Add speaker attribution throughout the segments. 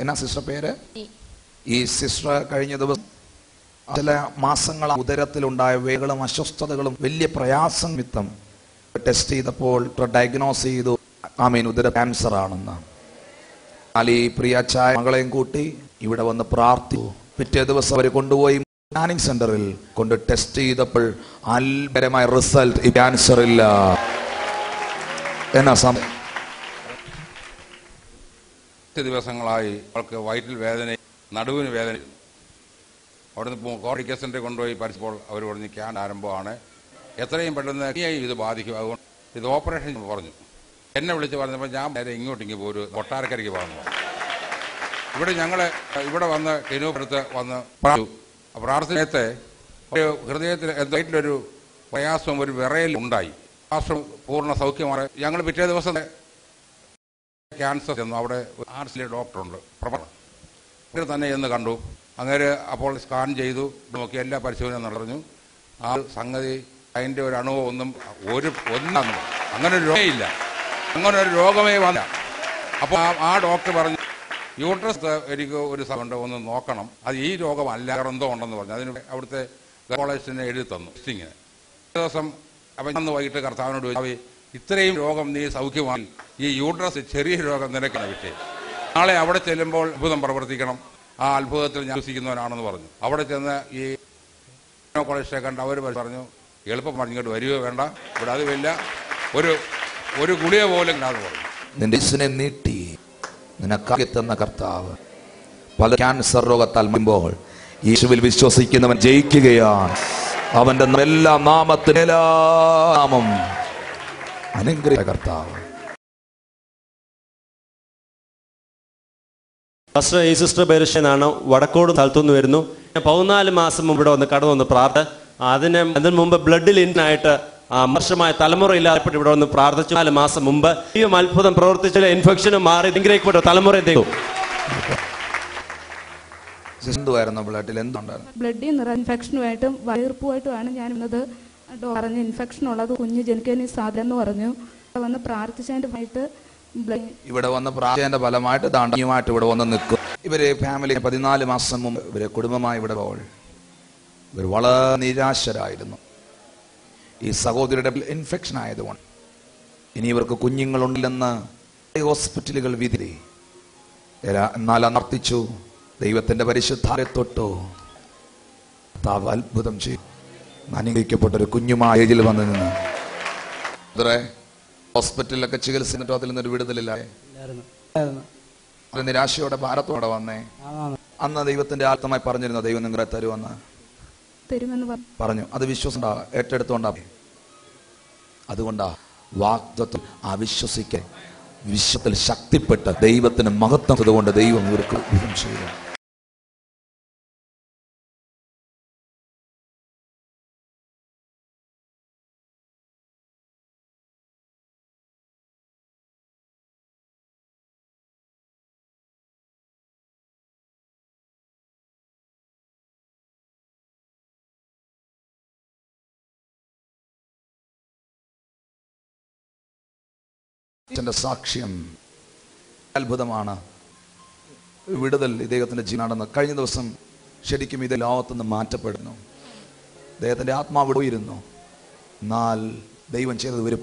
Speaker 1: എന്നാ സിസ്റ്റർ പേര്? ഈ സിസ്റ്റർ കഴിഞ്ഞ ദിവസം ചില മാസങ്ങൾ ഉദരത്തിലുണ്ടായ വേഗങ്ങളും അസ്വസ്ഥതകളും വലിയ പ്രയാസം നിമിത്തം ടെസ്റ്റ് ചെയ്തപ്പോൾ ഡയഗ്നോസ് ചെയ്തു ഉദര ക്യാൻസർ ആണെന്ന്. എന്നാൽ ഈ പ്രിയ ചായ മകളെയും കൂട്ടി ഇവിടെ വന്ന് പ്രാർത്ഥിച്ചു. പിറ്റേ ദിവസം അവർ കൊണ്ടുപോയി സ്കാനിങ് സെന്ററിൽ കൊണ്ട് ടെസ്റ്റ് ചെയ്തപ്പോൾ അത്ഭുതകരമായ റിസൾട്ട്, ഈ ക്യാൻസർ ഇല്ല. എന്നാ സമയം
Speaker 2: ദിവസങ്ങളായി അവൾക്ക് വയറ്റിൽ വേദന, നടുവിന് വേദന. അവിടുന്ന് കോഴിക്കൽ സെന്ററിൽ കൊണ്ടുപോയി പരിച്ചപ്പോൾ അവർ പറഞ്ഞ് ക്യാൻ ആരംഭമാണ്, എത്രയും പെട്ടെന്ന് ഇത് ബാധിക്കും, അതുകൊണ്ട് ഇത് ഓപ്പറേഷൻ പറഞ്ഞു. എന്നെ വിളിച്ച് പറഞ്ഞപ്പോൾ ഞാൻ നേരെ ഇങ്ങോട്ടേക്ക് പോരു കൊട്ടാരക്കരയ്ക്ക് പറഞ്ഞു. ഇവിടെ വന്ന് കിനൂപ്പുറത്ത് വന്ന് പ്രാർത്ഥനയത്തെ ഒരു ഹൃദയത്തിൽ വയറ്റിലൊരു പ്രയാസം, ഒരു വിറയൽ ഉണ്ടായി. ശ്വാസം പൂർണ്ണ സൗഖ്യമാണ്. ഞങ്ങൾ പിറ്റേ ദിവസം ക്യാൻസർ ചെന്നു. അവിടെ ആർട്സിലെ ഡോക്ടറുണ്ട്, പ്രൊഫസർ തന്നെ എന്ന് കണ്ടു. അങ്ങനെ അപ്പോൾ സ്കാൻ ചെയ്തു നോക്കി, എല്ലാ പരിശോധനയും നടന്നു. ആ സംഗതി അതിൻ്റെ ഒരു അണുവോ ഒന്നും അങ്ങനെ ഒരു രോഗമില്ല, അങ്ങനെ ഒരു രോഗമേ വന്നില്ല. അപ്പോൾ ആ ഡോക്ടർ പറഞ്ഞു, യൂട്രസ് എനിക്ക് ഒരു സമയം ഒന്ന് നോക്കണം, അത് ഈ രോഗമല്ല, എന്തോ ഉണ്ടെന്ന് പറഞ്ഞു. അതിന് അവിടുത്തെ ഗൈനക്കോളജിസ്റ്റിനെ എഴുതി തന്നു ടെസ്റ്റിങ്ങിന്. ദിവസം അപ്പം അന്ന് വൈകിട്ട് കർത്താവിനോട് ചോദിച്ചു, ഇത്രയും രോഗം നീ സൗഖ്യമായി, ഈ യൂട്രസ് ചെറിയ രോഗം നിനക്കുന്ന വിഷയം, നാളെ അവിടെ ചെല്ലുമ്പോൾ അത്ഭുതം പ്രവർത്തിക്കണം, ആ അത്ഭുതത്തിൽ ഞാൻ വിശ്വസിക്കുന്നവനാണെന്ന് പറഞ്ഞു. അവിടെ ചെന്ന് ഈ ഗൈനക്കോളജിസ്റ്റിനെ കണ്ട് അവർ പറഞ്ഞു, എളുപ്പം പറഞ്ഞു, ഇങ്ങോട്ട് വരികയോ വേണ്ട, ഇവിടെ അതുമില്ല, ഒരു ഗുളിക പോലും ഇല്ലാതെ പറഞ്ഞു.
Speaker 1: നിന്റെ നീട്ടി നിനക്കാക്കി തന്ന കർത്താവ് പല ക്യാൻസർ രോഗത്താൽ മുമ്പോൾ യേശുവിൽ വിശ്വസിക്കുന്നവൻ ജയിക്കുകയാണ്. അവന്റെ എല്ലാ നാമത്തിനും അനുഗ്രഹ കർത്താവ്.
Speaker 3: ഫസ്റ്റ് ഈ സിസ്റ്റർ പേരുഷനാണ്, വടക്കോട് സ്ഥലത്തുനിന്ന് വരുന്നു. 14 മാസം മുമ്പ് ഇവിടെ വന്ന് കടന്നു വന്ന് അതിന് മുമ്പ് ബ്ലഡിൽ ഇന്നായിട്ട് വർഷമായ തലമുറ ഇല്ലാതെ ഇവിടെ വന്ന് പ്രാർത്ഥിച്ചു. 4 മാസം മുമ്പ് ഈ അത്ഭുതം പ്രവർത്തിച്ച ഇൻഫെക്ഷനും മാറി അനുഗ്രഹിക്കപ്പെട്ട തലമുറ
Speaker 4: ബ്ലഡിൽ നിറ ഇൻഫെക്ഷനുമായിട്ടും വയർപ്പുമായിട്ടുമാണ് ഞാൻ ഇന്നത് പറഞ്ഞ് ഇൻഫെക്ഷൻ ഉള്ളത്, കുഞ്ഞ് ജനിക്കാൻ സാധ്യത എന്ന് പറഞ്ഞു. വന്ന് പ്രാർത്ഥിച്ചതിന്റെ ഫലമായിട്ട്
Speaker 1: ഇവിടെ വന്ന് പ്രാർത്ഥനയുടെ ഫലമായിട്ട് ദാണ്ഡ്യമായിട്ട് ഇവിടെ വന്ന് നിൽക്കും. ഇവര് ഫാമിലി 14 മാസം മുമ്പ് ഇവര് കുടുംബമായി ഇവിടെ പോൾ ഇവർ വളരെ നിരാശരായിരുന്നു. ഈ സഹോദരിയുടെ ഇൻഫെക്ഷൻ ആയതുകൊണ്ട് ഇനി ഇവർക്ക് കുഞ്ഞുങ്ങളുണ്ടില്ലെന്ന് ഹോസ്പിറ്റലുകൾ വിധി. എന്നാൽ അനർത്ഥിച്ചു, ദൈവത്തിന്റെ പരിശുദ്ധാരെ തൊട്ടു അത്ഭുതം ചെയ്തു. അനുഗ്രഹിക്കപ്പെട്ട ഒരു കുഞ്ഞുമായ ഏജിൽ വന്നു നിന്ന് ഹോസ്പിറ്റലിലൊക്കെ ചികിത്സ അതിൽ നിന്നൊരു വിടുതലില്ല. നിരാശയോടെ ഭാരത്തോടെ വന്നേ. അന്ന് ദൈവത്തിന്റെ ആത്മായി പറഞ്ഞിരുന്നു, ദൈവം നിങ്ങളെ തരുമെന്ന് പറഞ്ഞു. അത് വിശ്വാസം ഏറ്റെടുത്തോണ്ടാ. അതുകൊണ്ടാ വാഗ്ദത്തം അവിശ്വസിക്കാൻ വിശ്വത്തിൽ ശക്തിപ്പെട്ട് ദൈവത്തിന് മഹത്വം കൊണ്ട് ദൈവം ഇവർക്ക് ചെയ്തു. സാക്ഷ്യം അത്ഭുതമാണ്. വിടുതൽ ഇദ്ദേഹത്തിന്റെ ജീവനാണെന്ന്. കഴിഞ്ഞ ദിവസം ശരിക്കും ഇത് ലോകത്തുനിന്ന് മാറ്റപ്പെടുന്നു. അദ്ദേഹത്തിന്റെ ആത്മാവ് പോയിരുന്നു. എന്നാൽ ദൈവം ചെയ്തത് ഒരു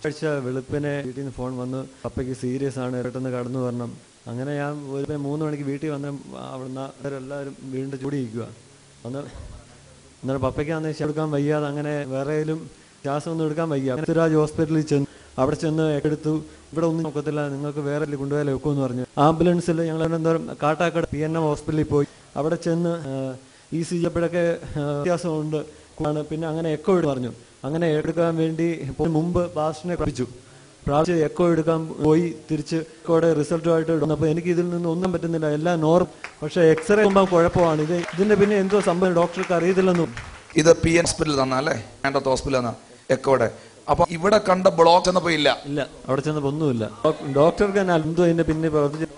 Speaker 5: ആഴ്ച വെളുപ്പിനെ വീട്ടിൽ നിന്ന് ഫോൺ വന്നു, പപ്പയ്ക്ക് സീരിയസ് ആണ്, പെട്ടെന്ന് കടന്നു വരണം. അങ്ങനെ ഞാൻ ഒരു 3 മണിക്ക് വീട്ടിൽ വന്ന് അവിടുന്ന് അവരെല്ലാവരും വീണ്ടും ചൂടിയിരിക്കുക. അന്നേരം പപ്പയ്ക്ക് അന്ന് എടുക്കാൻ വയ്യാതെ, അങ്ങനെ വേറെയും ശ്വാസം ഒന്നും എടുക്കാൻ വയ്യ. പൃഥ്വിരാജ് ഹോസ്പിറ്റലിൽ ചെന്ന് അവിടെ ചെന്ന് എടുത്തു. ഇവിടെ ഒന്നും നോക്കത്തില്ല, നിങ്ങൾക്ക് വേറെ കൊണ്ടുപോയാൽ വെക്കുമെന്ന് പറഞ്ഞു. ആംബുലൻസിൽ ഞങ്ങൾ എന്തോരം കാട്ടാക്കട PNM ഹോസ്പിറ്റലിൽ പോയി. അവിടെ ചെന്ന് ECG അപ്പോഴൊക്കെ വ്യത്യാസമുണ്ട്. പിന്നെ അങ്ങനെ എക്കോ പറഞ്ഞു. അങ്ങനെ എടുക്കാൻ വേണ്ടി മുമ്പ് പാസ്റ്ററിനെ പ്രാർത്ഥിച്ച് എക്കോ എടുക്കാൻ പോയി. തിരിച്ച് എക്കോയുടെ റിസൾട്ടുമായിട്ട് വന്നപ്പോൾ എനിക്ക് ഇതിൽ നിന്ന് ഒന്നും പറ്റുന്നില്ല, എല്ലാം നോർമൽ. പക്ഷെ എക്സ്റേ ആകുമ്പോൾ കുഴപ്പമാണ്. ഇതിന്റെ പിന്നെ എന്തോ സംഭവം ഡോക്ടർക്ക് അറിയത്തില്ലെന്നും.
Speaker 1: ഇത് PN ഹോസ്പിറ്റലിൽ തന്നല്ലേ, ഹോസ്പിറ്റലിൽ തന്ന എക്കോയുടെ. അപ്പൊ ഇവിടെ കണ്ട ബ്ലോക്ക് ചെന്നപ്പോ ഇല്ല,
Speaker 5: അവിടെ ചെന്നപ്പോ ഒന്നുമില്ല. ഡോക്ടർക്ക് തന്നെ എന്തോ അതിന്റെ പിന്നെ പ്രവർത്തിച്ചു.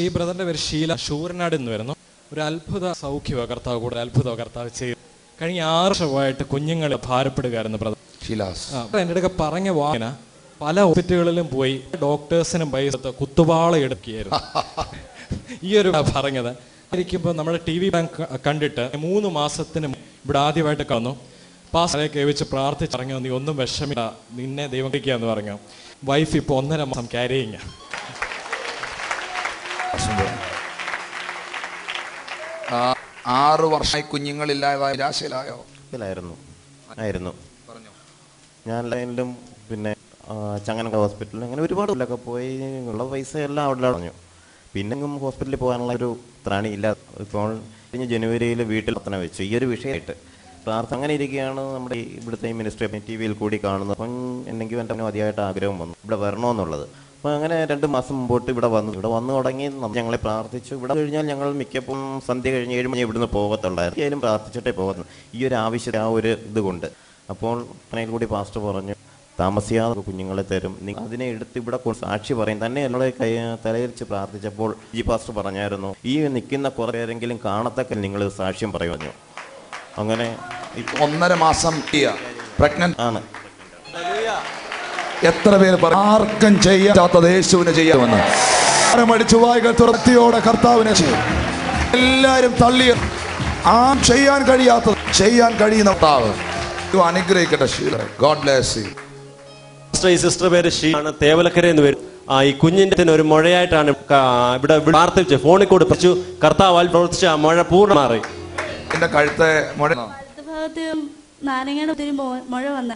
Speaker 6: ഈ ബ്രദറിന്റെ പേര് ഷീല, ഷൂരനാട് എന്ന് വരുന്നു. ഒരു അത്ഭുത സൗഖ്യമോ കർത്താവ് കൂടെ അത്ഭുതമോ കർത്താവ് ചെയ്തു. കഴിഞ്ഞ 6 വർഷമായിട്ട് കുഞ്ഞുങ്ങളെ ഭാരപ്പെടുകയായിരുന്നു ബ്രദർ. എൻ്റെ അടുക്ക പറഞ്ഞ വായന പല ഹോസ്പിറ്റലുകളിലും പോയി ഡോക്ടേഴ്സിനും പൈസ കുത്തുപാള എടുക്കുകയായിരുന്നു. ഈ ഒരു പറഞ്ഞത് ഇരിക്കുമ്പോൾ നമ്മുടെ TV കണ്ടിട്ട് 3 മാസത്തിന് ഇവിടെ ആദ്യമായിട്ട് കാണുന്നു. പാസ്റ്ററെ കേൾപ്പിച്ച് പ്രാർത്ഥിച്ചിറങ്ങി, നീ ഒന്നും വിഷമില്ല, നിന്നെ ദൈവം എന്ന് പറഞ്ഞു. വൈഫ് ഇപ്പോൾ 1.5 മാസം ക്യാരിയിങ്.
Speaker 1: 6 വർഷമായി കുഞ്ഞുങ്ങളില്ലാതെ നിരാശയിലായോ?
Speaker 7: ആയിരുന്നു. ഞാൻ ലൈനിലും പിന്നെ ചങ്ങനകുളം ഹോസ്പിറ്റലിൽ അങ്ങനെ ഒരുപാട് പോയി ഉള്ള പൈസയെല്ലാം അവിടെ അടഞ്ഞു. പിന്നെ ഹോസ്പിറ്റലിൽ പോകാനുള്ള ഒരു ത്രാണിയില്ല. ഇപ്പോൾ കഴിഞ്ഞ ജനുവരിയിൽ വീട്ടിൽ പ്രാർത്ഥന വെച്ചു ഈ ഒരു വിഷയമായിട്ട്. പ്രാർത്ഥന അങ്ങനെ ഇരിക്കുകയാണ്. നമ്മുടെ ഇവിടുത്തെ മിനിസ്ട്രി TV കൂടി കാണുന്നത്. അപ്പം എന്നെങ്കിലും എൻ്റെ അതിയായിട്ട് ആഗ്രഹം വന്നു ഇവിടെ വരണമെന്നുള്ളത്. അപ്പോൾ അങ്ങനെ 2 മാസം മുമ്പോട്ട് ഇവിടെ വന്നു തുടങ്ങി. ഞങ്ങളെ പ്രാർത്ഥിച്ചു. ഇവിടെ കഴിഞ്ഞാൽ ഞങ്ങൾ മിക്കപ്പോഴും സന്ധ്യ കഴിഞ്ഞ് 7 മണി ഇവിടുന്ന് പോകത്തുണ്ടായിരുന്നു. ഏതായാലും പ്രാർത്ഥിച്ചിട്ടേ പോകുന്നു ഈ ഒരു ആവശ്യത്തെ ആ ഒരു ഇതുകൊണ്ട്. അപ്പോൾ അതിൽ കൂടി പാസ്റ്റർ പറഞ്ഞു, താമസിയാതെ കുഞ്ഞുങ്ങളെ തരും, അതിനെ എടുത്ത് ഇവിടെ സാക്ഷി പറയും. തന്നെ എന്നോട് തലയിരിച്ച് പ്രാർത്ഥിച്ചപ്പോൾ പാസ്റ്റർ പറഞ്ഞായിരുന്നു, ഈ നിൽക്കുന്ന കുറേ പേരെങ്കിലും കാണത്തക്ക നിങ്ങൾ സാക്ഷ്യം പറയുമല്ലോ. അങ്ങനെ
Speaker 1: 1.5 മാസം പ്രഗ്നന്റ്
Speaker 7: ആണ്.
Speaker 1: എത്ര പേര് ആർക്കും ചെയ്യാത്തത് യേശുവിന് ചെയ്യാമെന്ന് മടിച്ചു വായികൾ തുറത്തിയോടെ കർത്താവിനെ ചെയ്യും. എല്ലാരും തള്ളിയ ആ ചെയ്യാൻ കഴിയാത്തത് ചെയ്യാൻ കഴിയുന്ന കർത്താവ് അനുഗ്രഹിക്കട്ടെ. God bless you.
Speaker 3: ഈ സിസ്റ്റർ പേര് ഷീലാണ്, തേവലക്കര എന്ന് വരും. ഈ കുഞ്ഞിന്റെ ഒരു മുഴയായിട്ടാണ് ഇവിടെ പ്രാർത്ഥിച്ചു, ഫോണിൽ കൂടി പഠിച്ചു. കർത്താവാൽ പ്രവർത്തിച്ച ആ മുഴ പൂർണ്ണ മാറി.
Speaker 1: എന്റെ കഴുത്തെ മുഴ
Speaker 8: നാരങ്ങയുടെ ഒത്തിരി മുഴ വന്ന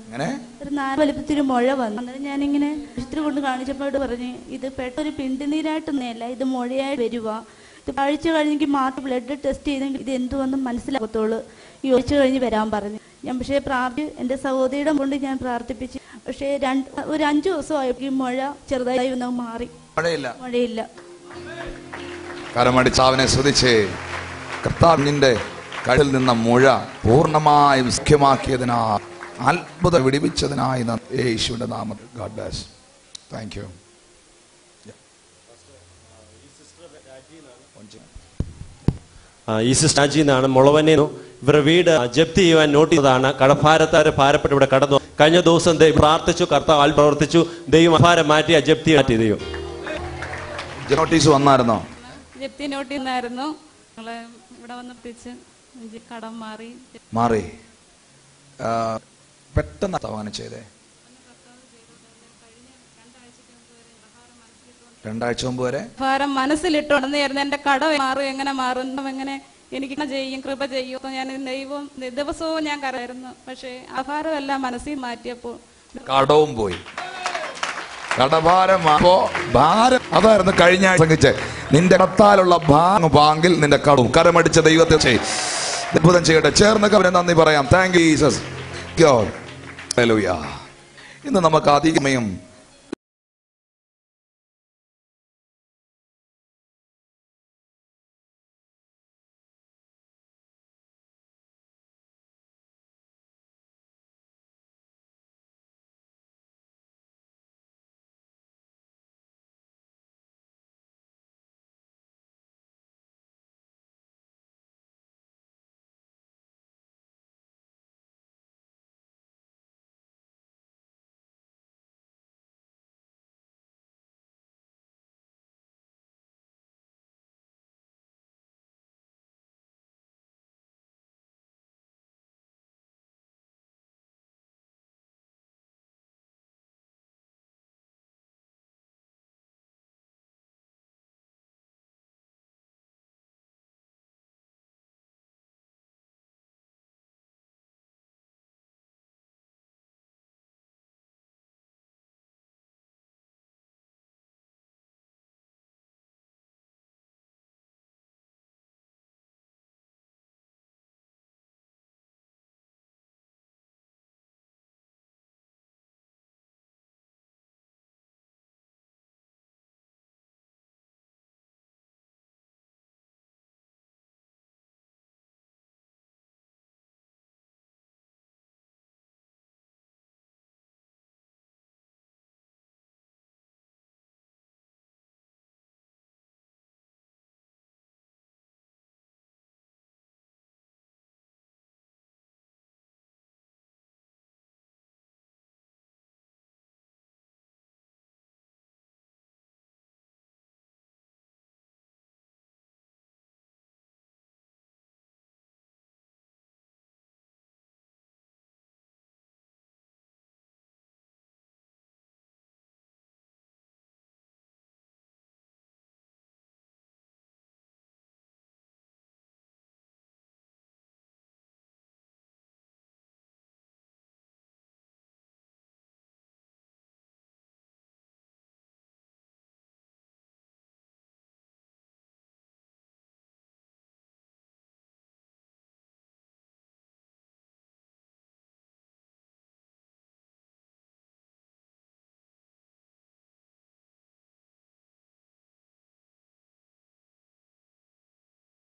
Speaker 8: ഒരു 4 വലിപ്പത്തിരി മുഴ വന്നു. അന്നേരം ഞാനിങ്ങനെ ഇത്തിരി കൊണ്ട് കാണിച്ചപ്പോഴോട് പറഞ്ഞ്, ഇത് പെട്ടൊരു പിണ്ടുനീരായിട്ടൊന്നുമല്ല, ഇത് മുഴയായിട്ട് വരുവാ. ഇത് ആഴ്ച കഴിഞ്ഞെങ്കിൽ മാത്രം ബ്ലഡ് ടെസ്റ്റ് ചെയ്തെങ്കിൽ ഇത് എന്തുവെന്നും മനസ്സിലാകത്തുള്ളൂ. ഈ ആഴ്ച കഴിഞ്ഞ് വരാൻ പറഞ്ഞു. ഞാൻ പക്ഷേ എൻ്റെ സഹോദരിയുടെ കൊണ്ട് ഞാൻ പ്രാർത്ഥിപ്പിച്ചു. പക്ഷേ ഒരു 5 ദിവസമായപ്പോൾ മുഴ ചെറുതായി ഒന്ന് മാറി. മഴയില്ല.
Speaker 1: കരമടിച്ചാവനെ ശ്രദ്ധിച്ചേ. കർത്താവിന്റെ കയ്യിൽ നിന്ന മുഴ പൂർണ്ണമായി വിസ്ഖ്യമാക്കിയതിനായി, അത്ഭുതം വിടിവിച്ചതിനായി യേശുവിന്റെ നാമത്തിൽ. God bless. Thank you.
Speaker 3: ഈ സിസ്റ്റർ രാജി എന്നാണ്, മുളവന്നേന്നു. ഇവരുടെ വീട് ജപ്തി ചെയ്യാൻ നോട്ട് ചെയ്തതാണ്. കടഭാരത്താര് ഭാരപ്പെട്ട് ഇവിടെ കടന്നു. കഴിഞ്ഞ ദിവസം പ്രാർത്ഥിച്ചു, കർത്താവ് പ്രവർത്തിച്ചു. ദൈവം ഭാരം മാറ്റി ജപ്തി മാറ്റി. ദൈവം
Speaker 1: നോട്ടീസ് വന്നായിരുന്നോ?
Speaker 4: ജപ്തി നോട്ടീസ് ആയിരുന്നു. ഇവിടെ വന്ന് പിടിച്ച് കടം
Speaker 1: മാറി. പെട്ടെന്ന് തവാനം ചെയ്തേ. 2 ആഴ്ച മുമ്പ് വരെ
Speaker 4: ഭാരം മനസ്സിലിട്ടുണ്ടെന്നായിരുന്നു. എന്റെ കടം മാറും, എങ്ങനെ മാറും, എങ്ങനെ എനിക്ക് ചെയ്യും, കൃപ ചെയ്യും. ഞാൻ ദിവസവും ഞാൻ കരയായിരുന്നു. പക്ഷെ ആഹാരം എല്ലാം മനസ്സിൽ മാറ്റിയപ്പോൾ
Speaker 1: കടവും പോയി. കടഭാരം ഭാരം അതായിരുന്നു കഴിഞ്ഞ ആഴ്ച സംഘിച്ച്. നിന്റെ കടത്താലുള്ള ബാങ്കിൽ നിന്റെ കടവും. കരമടിച്ച ദൈവത്തെ അത്ഭുതം ചെയ്യട്ടെ. ചേർന്നൊക്കെ അവരെ നന്ദി പറയാം. Thank you Jesus. ഹല്ലേലൂയ. ഇന്ന് നമുക്ക് അധികമയം